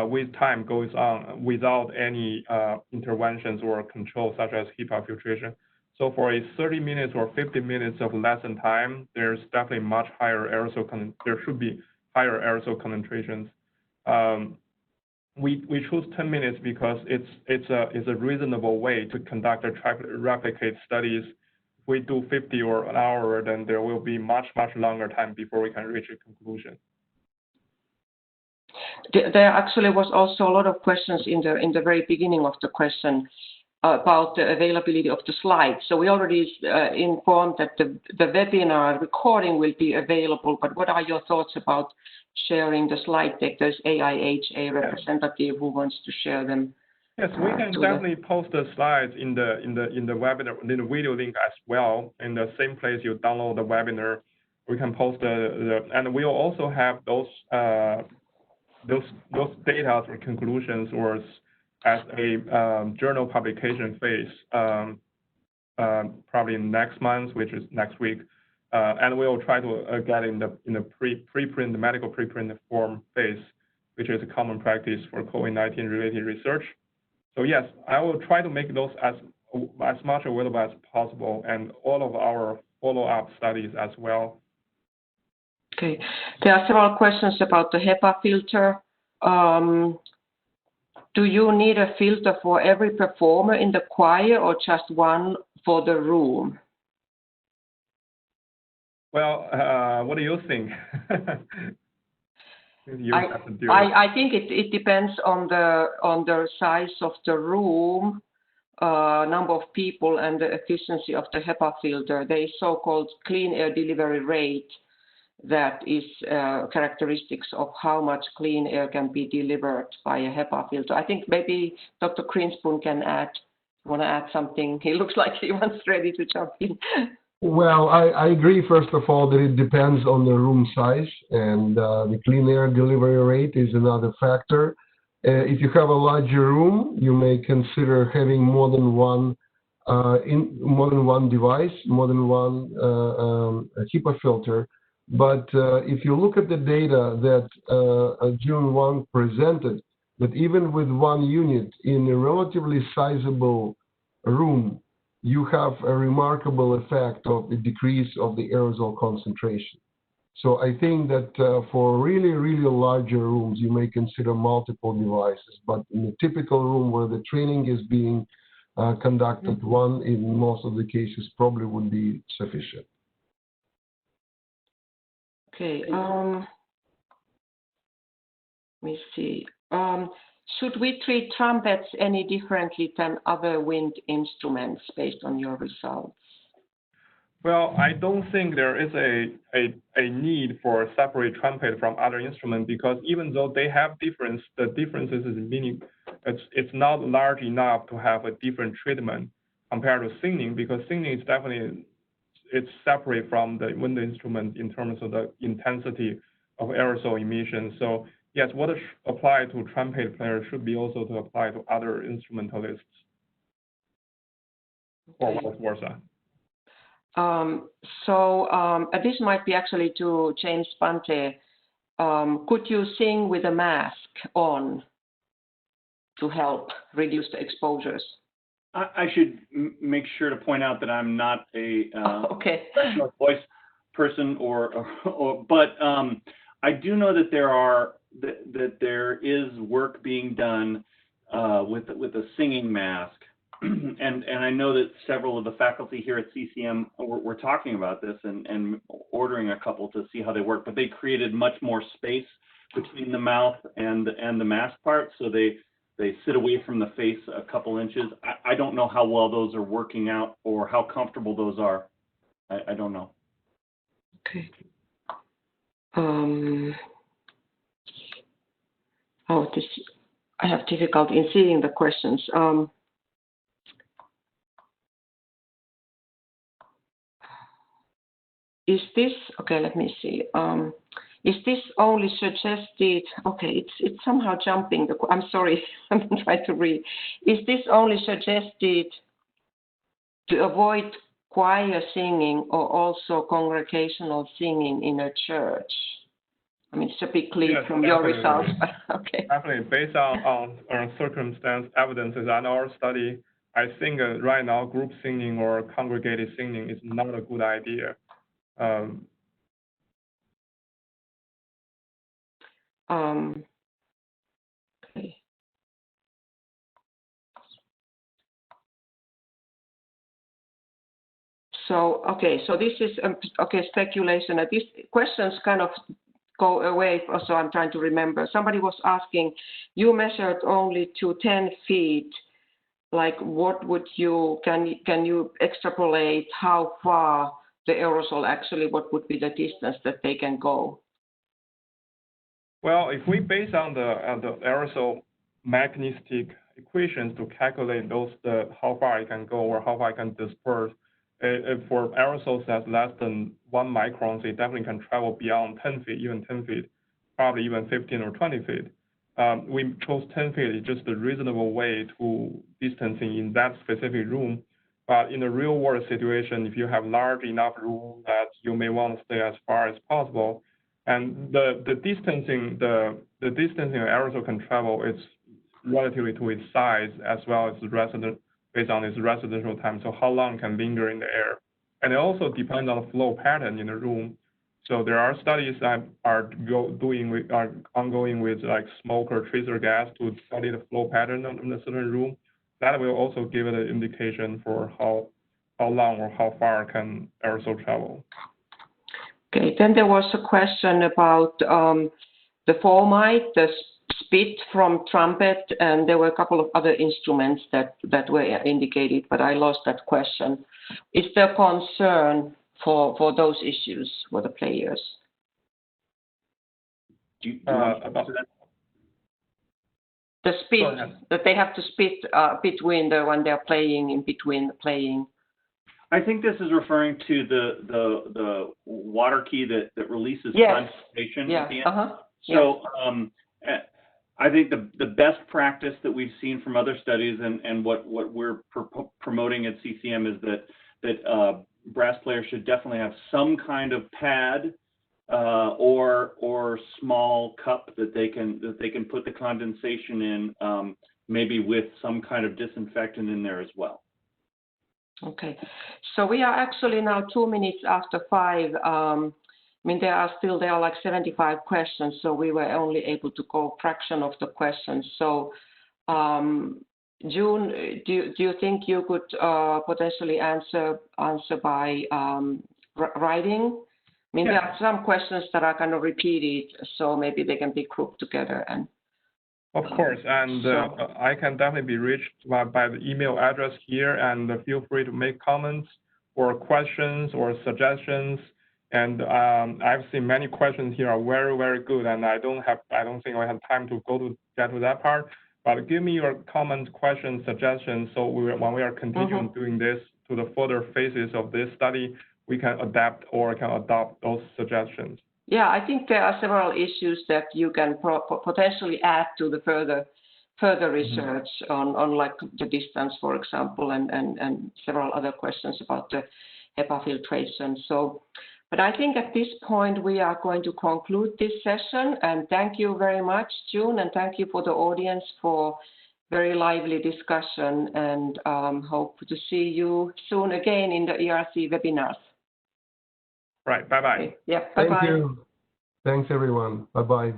with time goes on without any interventions or control such as HEPA filtration. So for a 30 minutes or 50 minutes of lesson time, there's definitely much higher there should be higher aerosol concentrations. We choose 10 minutes because it's a reasonable way to conduct replicate studies we do 50 or an hour, then there will be much longer time before we can reach a conclusion. There actually was also a lot of questions in the very beginning of the question about the availability of the slides. So we already informed that the webinar recording will be available, but what are your thoughts about sharing the slide deck? There's AIHA representative who wants to share them. Yes, we can definitely post the slides in the webinar, in the video link as well, in the same place you download the webinar. We can post and we'll also have those data or conclusions or as a journal publication phase, probably next month, which is next week, and we'll try to get in the preprint, the medical preprint form phase, which is a common practice for COVID-19 related research. So yes, I will try to make those as much available as possible, and all of our follow-up studies as well. Okay, there are several questions about the HEPA filter. Do you need a filter for every performer in the choir or just one for the room? Well, what do you think? I think it depends on the size of the room, number of people, and the efficiency of the HEPA filter. There is so-called clean air delivery rate that is characteristics of how much clean air can be delivered by a HEPA filter. I think maybe Dr. Greenspoon can want to add something. He looks like he was ready to jump in. Well, I agree, first of all, that it depends on the room size, and the clean air delivery rate is another factor. If you have a larger room, you may consider having more than one device, more than one HEPA filter. But if you look at the data that June Wang presented, that even with one unit in a relatively sizable room, you have a remarkable effect of the decrease of the aerosol concentration. So I think that for really larger rooms, you may consider multiple devices. But in a typical room where the training is being conducted, one in most of the cases probably would be sufficient. Okay. Let me see. Should we treat trumpets any differently than other wind instruments based on your results? Well, I don't think there is a need for a separate trumpet from other instruments, because even though they have the differences is meaning it's not large enough to have a different treatment compared to singing, because singing is definitely it's separate from the wind instrument in terms of the intensity of aerosol emission. So yes, what is applied to trumpet players should be also to apply to other instrumentalists, or vice versa. This might be actually to James Bante. Could you sing with a mask on to help reduce the exposures? I should make sure to point out that I'm not a professional voice person, but I do know that there is work being done with a singing mask, and I know that several of the faculty here at CCM were talking about this and ordering a couple to see how they work. But they created much more space between the mouth and the mask part, so they sit away from the face a couple inches. I don't know how well those are working out or how comfortable those are. I don't know. Okay. I have difficulty in seeing the questions. Is this, okay, let me see. Is this only suggested, okay, it's somehow jumping. I'm sorry, I'm trying to read. Is this only suggested to avoid choir singing or also congregational singing in a church? I mean, it's a big leap from your results, but okay. Definitely, based on circumstance evidences and our study, I think right now group singing or congregated singing is not a good idea. Okay. So, okay, so this is, speculation. These questions kind of go away, so I'm trying to remember. Somebody was asking, you measured only to 10 feet. Like, what would you, can you extrapolate how far the aerosol actually, what would be the distance that they can go? Well, if we base on the aerosol mechanistic equations to calculate how far it can go or how far it can disperse, for aerosols that's less than 1 micron, so it definitely can travel beyond 10 feet, even 10 feet, probably even 15 or 20 feet. We chose 10 feet. It's just a reasonable way to distancing in that specific room. But in a real world situation, if you have large enough room that you may want to stay as far as possible, and the distancing aerosol can travel is relatively to its size as well as based on its residential time. So how long it can linger in the air, and it also depends on the flow pattern in the room. So there are studies that are ongoing with like smoke or tracer gas to study the flow pattern in a certain room. That will also give it an indication for how long or how far can aerosol travel. Okay, then there was a question about the formite, the spit from trumpet, and there were a couple of other instruments that were indicated, but I lost that question. Is there concern for those issues for the players? Do you want to answer that? The spit, that they have to spit between when they're playing, in between the playing. I think this is referring to the water key that releases condensation at the end. So I think the best practice that we've seen from other studies and what we're promoting at CCM is that brass players should definitely have some kind of pad or small cup that they can put the condensation in, maybe with some kind of disinfectant in there as well. Okay, so we are actually now 2 minutes after 5. I mean, there are like 75 questions, so we were only able to go a fraction of the questions. So, June, do you think you could potentially answer by writing? I mean, there are some questions that are kind of repeated, so maybe they can be grouped together. And of course, and I can definitely be reached by the email address here, and feel free to make comments or questions or suggestions. And I've seen many questions here are very, very good, and I don't think I have time to get to that part. But give me your comments, questions, suggestions, so when we are continuing doing this to the further phases of this study, we can adapt or can adopt those suggestions. Yeah, I think there are several issues that you can potentially add to the further research on like the distance, for example, and several other questions about the HEPA filtration. So, but I think at this point we are going to conclude this session, and thank you very much, June, and thank you for the audience for very lively discussion, and hope to see you soon again in the ERC webinars. Right. Bye-bye. Okay. Yeah. Bye-bye. Thank you. Thanks, everyone. Bye-bye.